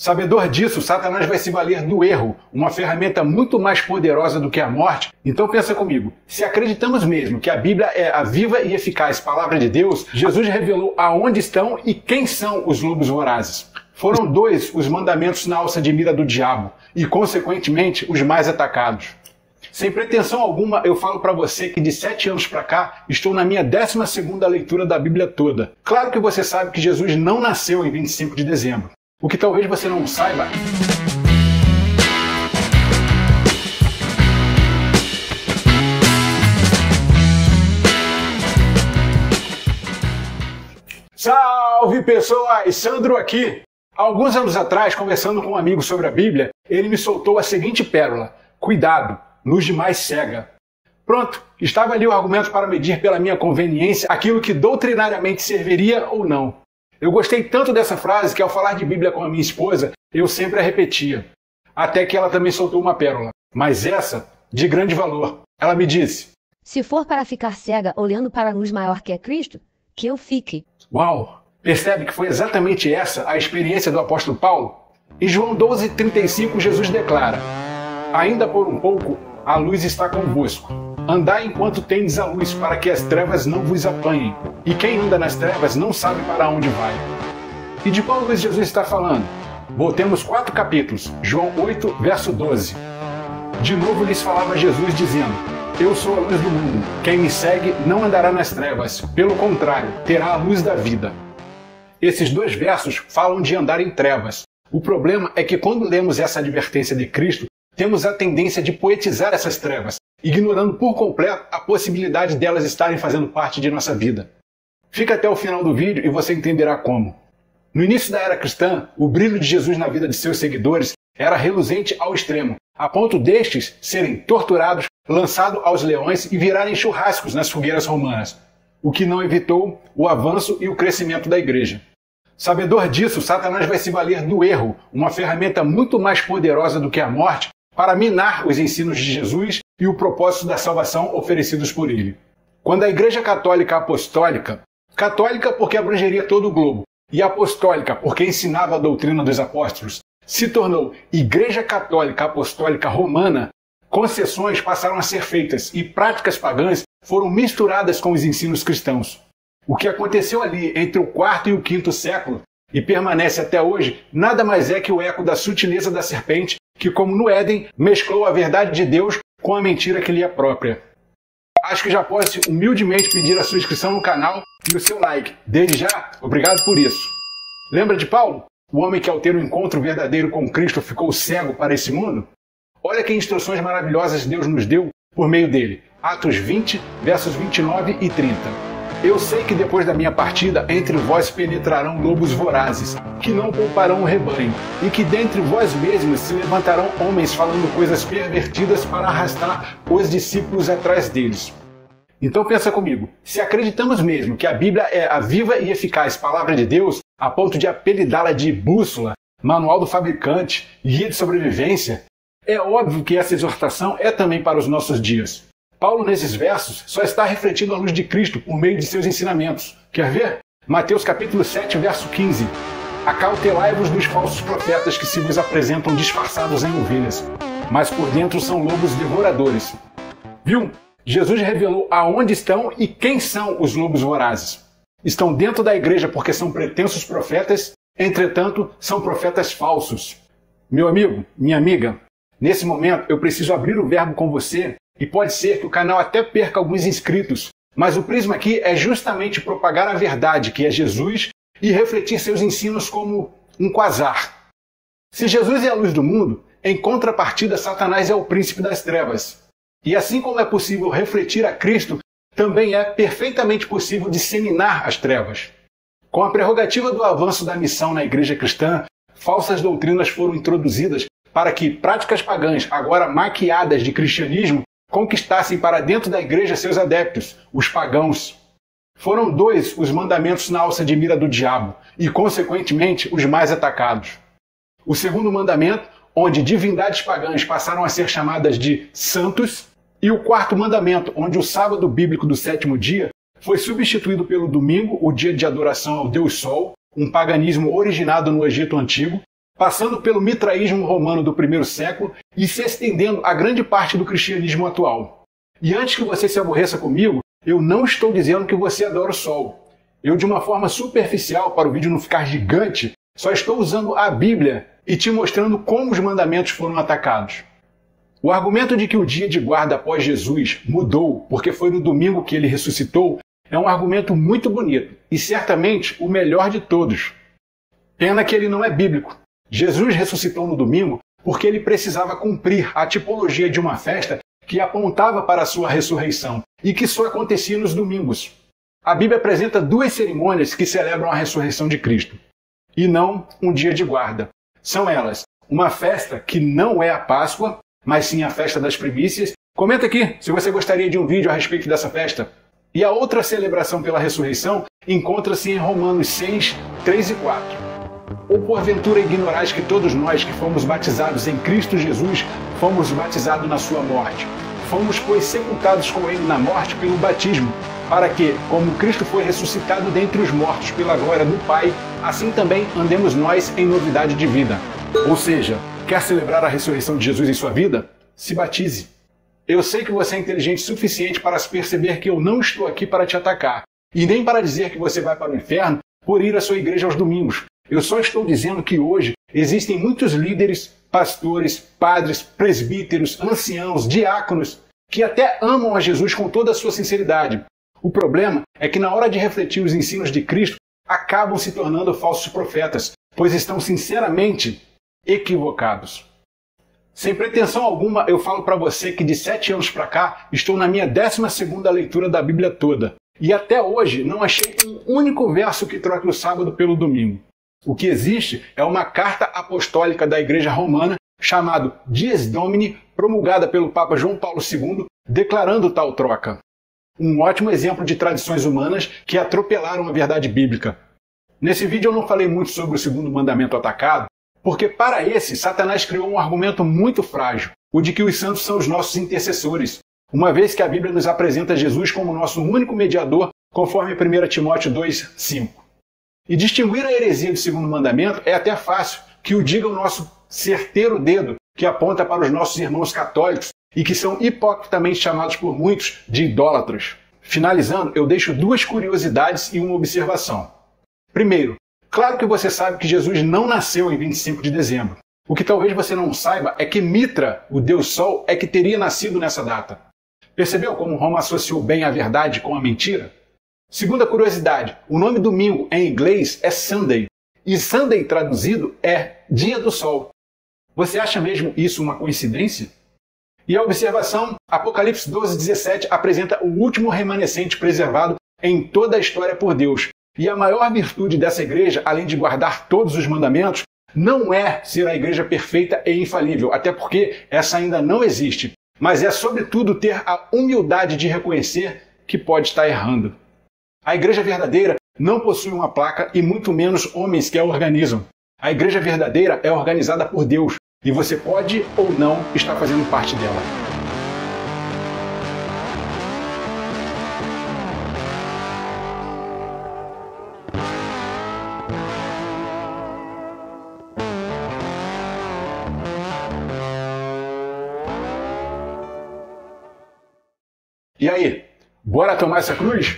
Sabedor disso, Satanás vai se valer do erro, uma ferramenta muito mais poderosa do que a morte. Então pensa comigo, se acreditamos mesmo que a Bíblia é a viva e eficaz palavra de Deus, Jesus revelou aonde estão e quem são os lobos vorazes. Foram dois os mandamentos na alça de mira do diabo e, consequentemente, os mais atacados. Sem pretensão alguma, eu falo para você que de 7 anos para cá, estou na minha 12ª leitura da Bíblia toda. Claro que você sabe que Jesus não nasceu em 25 de dezembro. O que talvez você não saiba... Salve pessoas! Sandro aqui! Alguns anos atrás, conversando com um amigo sobre a Bíblia, ele me soltou a seguinte pérola: cuidado, luz demais cega. Pronto, estava ali o argumento para medir pela minha conveniência aquilo que doutrinariamente serviria ou não. Eu gostei tanto dessa frase que ao falar de Bíblia com a minha esposa, eu sempre a repetia. Até que ela também soltou uma pérola, mas essa de grande valor. Ela me disse: se for para ficar cega olhando para a luz maior que é Cristo, que eu fique. Uau! Percebe que foi exatamente essa a experiência do apóstolo Paulo? Em João 12,35, Jesus declara: ainda por um pouco a luz está convosco. Andai enquanto tendes a luz, para que as trevas não vos apanhem. E quem anda nas trevas não sabe para onde vai. E de qual luz Jesus está falando? Voltemos 4 capítulos, João 8, verso 12. De novo lhes falava Jesus dizendo: eu sou a luz do mundo. Quem me segue não andará nas trevas. Pelo contrário, terá a luz da vida. Esses 2 versos falam de andar em trevas. O problema é que quando lemos essa advertência de Cristo, temos a tendência de poetizar essas trevas, ignorando por completo a possibilidade delas estarem fazendo parte de nossa vida. Fica até o final do vídeo e você entenderá como. No início da era cristã, o brilho de Jesus na vida de seus seguidores era reluzente ao extremo, a ponto destes serem torturados, lançados aos leões e virarem churrascos nas fogueiras romanas, o que não evitou o avanço e o crescimento da igreja. Sabedor disso, Satanás vai se valer do erro, uma ferramenta muito mais poderosa do que a morte, para minar os ensinos de Jesus e o propósito da salvação oferecidos por ele. Quando a Igreja Católica Apostólica, católica porque abrangeria todo o globo, e apostólica porque ensinava a doutrina dos apóstolos, se tornou Igreja Católica Apostólica Romana, concessões passaram a ser feitas e práticas pagãs foram misturadas com os ensinos cristãos. O que aconteceu ali entre o 4º e o 5º século, e permanece até hoje, nada mais é que o eco da sutileza da serpente, que, como no Éden, mesclou a verdade de Deus com a mentira que lhe é própria. Acho que já posso humildemente pedir a sua inscrição no canal e o seu like. Desde já, obrigado por isso. Lembra de Paulo? O homem que ao ter um encontro verdadeiro com Cristo ficou cego para esse mundo? Olha que instruções maravilhosas Deus nos deu por meio dele. Atos 20, versos 29 e 30. Eu sei que depois da minha partida, entre vós penetrarão lobos vorazes, que não pouparão o rebanho, e que dentre vós mesmos se levantarão homens falando coisas pervertidas para arrastar os discípulos atrás deles. Então pensa comigo, se acreditamos mesmo que a Bíblia é a viva e eficaz palavra de Deus, a ponto de apelidá-la de bússola, manual do fabricante, guia de sobrevivência, é óbvio que essa exortação é também para os nossos dias. Paulo, nesses versos, só está refletindo a luz de Cristo por meio de seus ensinamentos. Quer ver? Mateus capítulo 7, verso 15. Acautelai-vos dos falsos profetas que se vos apresentam disfarçados em ovelhas, mas por dentro são lobos devoradores. Viu? Jesus revelou aonde estão e quem são os lobos vorazes. Estão dentro da igreja porque são pretensos profetas, entretanto, são profetas falsos. Meu amigo, minha amiga, nesse momento eu preciso abrir o verbo com você. E pode ser que o canal até perca alguns inscritos, mas o prisma aqui é justamente propagar a verdade, que é Jesus, e refletir seus ensinos como um quasar. Se Jesus é a luz do mundo, em contrapartida, Satanás é o príncipe das trevas. E assim como é possível refletir a Cristo, também é perfeitamente possível disseminar as trevas. Com a prerrogativa do avanço da missão na igreja cristã, falsas doutrinas foram introduzidas para que práticas pagãs, agora maquiadas de cristianismo, conquistassem para dentro da igreja seus adeptos, os pagãos. Foram 2 os mandamentos na alça de mira do diabo, e, consequentemente, os mais atacados. O 2º mandamento, onde divindades pagãs passaram a ser chamadas de santos, e o 4º mandamento, onde o sábado bíblico do 7º dia foi substituído pelo domingo, o dia de adoração ao Deus Sol, um paganismo originado no Egito Antigo, passando pelo mitraísmo romano do primeiro século e se estendendo a grande parte do cristianismo atual. E antes que você se aborreça comigo, eu não estou dizendo que você adora o sol. Eu, de uma forma superficial, para o vídeo não ficar gigante, só estou usando a Bíblia e te mostrando como os mandamentos foram atacados. O argumento de que o dia de guarda após Jesus mudou porque foi no domingo que ele ressuscitou é um argumento muito bonito e certamente o melhor de todos. Pena que ele não é bíblico. Jesus ressuscitou no domingo porque ele precisava cumprir a tipologia de uma festa que apontava para a sua ressurreição e que só acontecia nos domingos. A Bíblia apresenta duas cerimônias que celebram a ressurreição de Cristo, e não um dia de guarda. São elas uma festa que não é a Páscoa, mas sim a festa das primícias. Comenta aqui se você gostaria de um vídeo a respeito dessa festa. E a outra celebração pela ressurreição encontra-se em Romanos 6, 3 e 4. Ou porventura ignorais que todos nós que fomos batizados em Cristo Jesus, fomos batizados na sua morte. Fomos, pois, sepultados com ele na morte pelo batismo, para que, como Cristo foi ressuscitado dentre os mortos pela glória do Pai, assim também andemos nós em novidade de vida. Ou seja, quer celebrar a ressurreição de Jesus em sua vida? Se batize. Eu sei que você é inteligente o suficiente para se perceber que eu não estou aqui para te atacar, e nem para dizer que você vai para o inferno por ir à sua igreja aos domingos. Eu só estou dizendo que hoje existem muitos líderes, pastores, padres, presbíteros, anciãos, diáconos, que até amam a Jesus com toda a sua sinceridade. O problema é que na hora de refletir os ensinos de Cristo, acabam se tornando falsos profetas, pois estão sinceramente equivocados. Sem pretensão alguma, eu falo para você que de 7 anos para cá, estou na minha 12ª leitura da Bíblia toda. E até hoje não achei um único verso que troque o sábado pelo domingo. O que existe é uma carta apostólica da Igreja Romana, chamada Dies Domini, promulgada pelo Papa João Paulo II, declarando tal troca. Um ótimo exemplo de tradições humanas que atropelaram a verdade bíblica. Nesse vídeo eu não falei muito sobre o segundo mandamento atacado, porque para esse, Satanás criou um argumento muito frágil, o de que os santos são os nossos intercessores, uma vez que a Bíblia nos apresenta Jesus como nosso único mediador, conforme 1 Timóteo 2, 5. E distinguir a heresia do segundo mandamento é até fácil, que o diga o nosso certeiro dedo, que aponta para os nossos irmãos católicos e que são hipocritamente chamados por muitos de idólatras. Finalizando, eu deixo duas curiosidades e uma observação. Primeiro, claro que você sabe que Jesus não nasceu em 25 de dezembro. O que talvez você não saiba é que Mitra, o deus Sol, é que teria nascido nessa data. Percebeu como Roma associou bem a verdade com a mentira? Segunda curiosidade, o nome domingo em inglês é Sunday, e Sunday traduzido é Dia do Sol. Você acha mesmo isso uma coincidência? E a observação, Apocalipse 12, 17 apresenta o último remanescente preservado em toda a história por Deus. E a maior virtude dessa igreja, além de guardar todos os mandamentos, não é ser a igreja perfeita e infalível, até porque essa ainda não existe, mas é sobretudo ter a humildade de reconhecer que pode estar errando. A igreja verdadeira não possui uma placa e muito menos homens que a organizam. A igreja verdadeira é organizada por Deus e você pode ou não estar fazendo parte dela. E aí, bora tomar essa cruz?